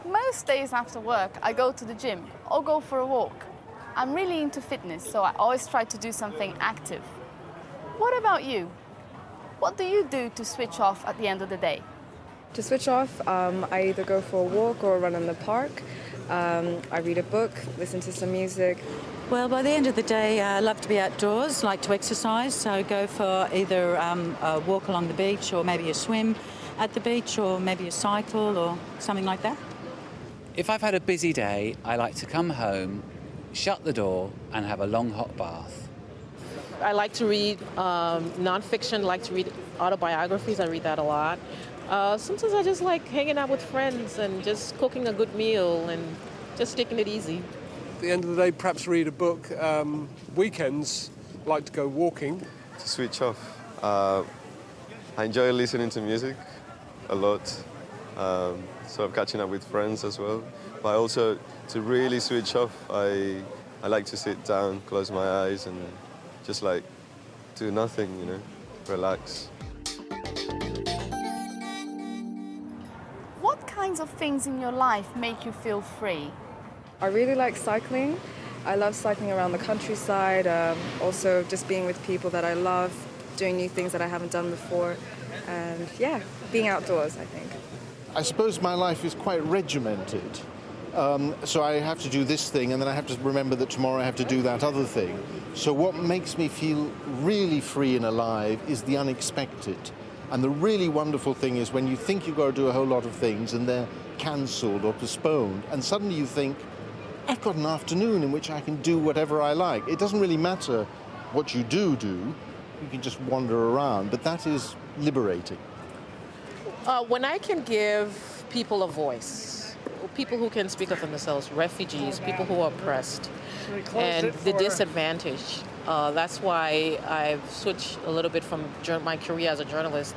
Most days after work, I go to the gym or go for a walk. I'm really into fitness, so I always try to do something active. What about you? What do you do to switch off at the end of the day? To switch off, I either go for a walk or a run in the park. I read a book, listen to some music. Well, by the end of the day, I love to be outdoors, like to exercise, so go for either a walk along the beach or maybe a swim at the beach or maybe a cycle or something like that. If I've had a busy day, I like to come home, shut the door and have a long hot bath. I like to read nonfiction, like to read autobiographies. I read that a lot. Sometimes I just like hanging out with friends and just cooking a good meal and just taking it easy. At the end of the day, perhaps read a book. Weekends, like to go walking. To switch off, I enjoy listening to music a lot. Sort of catching up with friends as well. But also, to really switch off, I like to sit down, close my eyes and just like do nothing, you know, relax. What kinds of things in your life make you feel free? I really like cycling. I love cycling around the countryside, also just being with people that I love, doing new things that I haven't done before, and yeah, being outdoors, I think. I suppose my life is quite regimented. So I have to do this thing and then I have to remember that tomorrow I have to do that other thing. So what makes me feel really free and alive is the unexpected. And the really wonderful thing is when you think you've got to do a whole lot of things and they're cancelled or postponed, and suddenly you think, I've got an afternoon in which I can do whatever I like. It doesn't really matter what you do. You can just wander around, but that is liberating. When I can give people a voice, people who can speak up for themselves, refugees, people who are oppressed, and the disadvantaged. That's why I've switched a little bit from my career as a journalist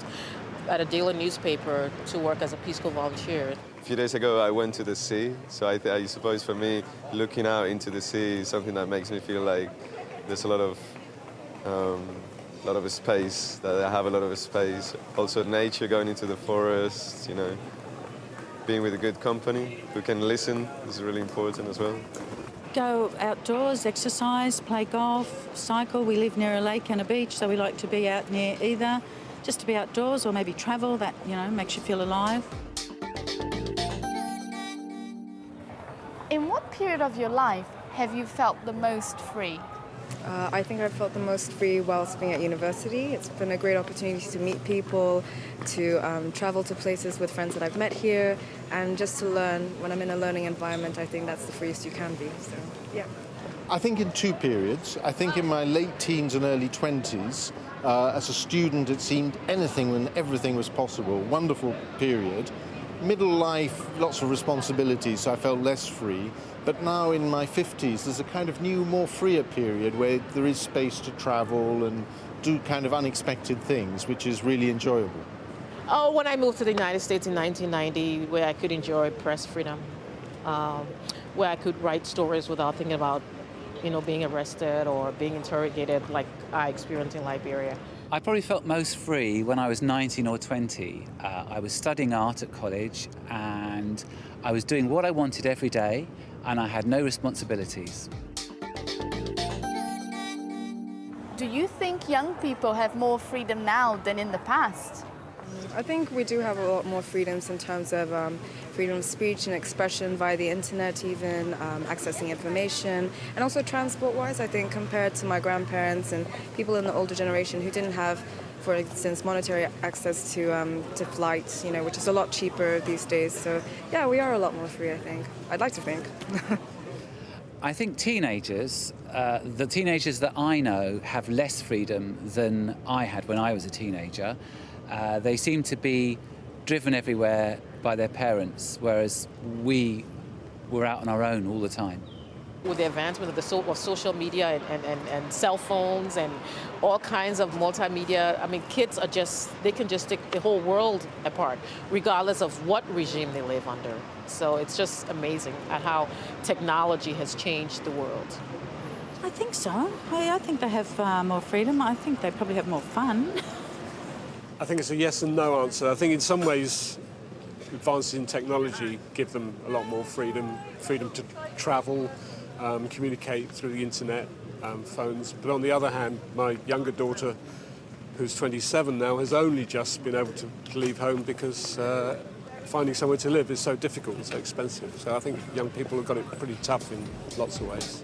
at a daily newspaper to work as a Peace Corps volunteer. A few days ago, I went to the sea. So I suppose for me, looking out into the sea is something that makes me feel like there's a lot of space, that I have a lot of space. Also nature, going into the forest, you know, being with a good company who can listen is really important as well. Go outdoors, exercise, play golf, cycle. We live near a lake and a beach, so we like to be out near either, just to be outdoors or maybe travel. That, you know, makes you feel alive. In what period of your life have you felt the most free? I think I felt the most free whilst being at university. It's been a great opportunity to meet people, to travel to places with friends that I've met here, and just to learn. When I'm in a learning environment, I think that's the freest you can be. So, yeah. I think in two periods. I think in my late teens and early 20s, as a student, it seemed anything and everything was possible. Wonderful period. Middle life, lots of responsibilities, so I felt less free. But now in my 50s, there's a kind of new, more freer period where there is space to travel and do kind of unexpected things, which is really enjoyable. Oh, when I moved to the United States in 1990, where I could enjoy press freedom, where I could write stories without thinking about, you know, being arrested or being interrogated like I experienced in Liberia. I probably felt most free when I was 19 or 20. I was studying art at college and I was doing what I wanted every day and I had no responsibilities. Do you think young people have more freedom now than in the past? I think we do have a lot more freedoms in terms of freedom of speech and expression via the internet, even accessing information, and also transport-wise. I think compared to my grandparents and people in the older generation who didn't have, for instance, monetary access to flights, you know, which is a lot cheaper these days. So yeah, we are a lot more free, I think. I'd like to think. I think teenagers, the teenagers that I know, have less freedom than I had when I was a teenager. They seem to be driven everywhere by their parents, whereas we were out on our own all the time. With the advancement of social media and cell phones and all kinds of multimedia, I mean, kids are they can just take the whole world apart, regardless of what regime they live under. So it's just amazing at how technology has changed the world. I think so. I think they have more freedom. I think they probably have more fun. I think it's a yes and no answer. I think in some ways advances in technology give them a lot more freedom to travel, communicate through the internet, phones. But on the other hand, my younger daughter, who's 27 now, has only just been able to leave home because finding somewhere to live is so difficult and so expensive. So I think young people have got it pretty tough in lots of ways.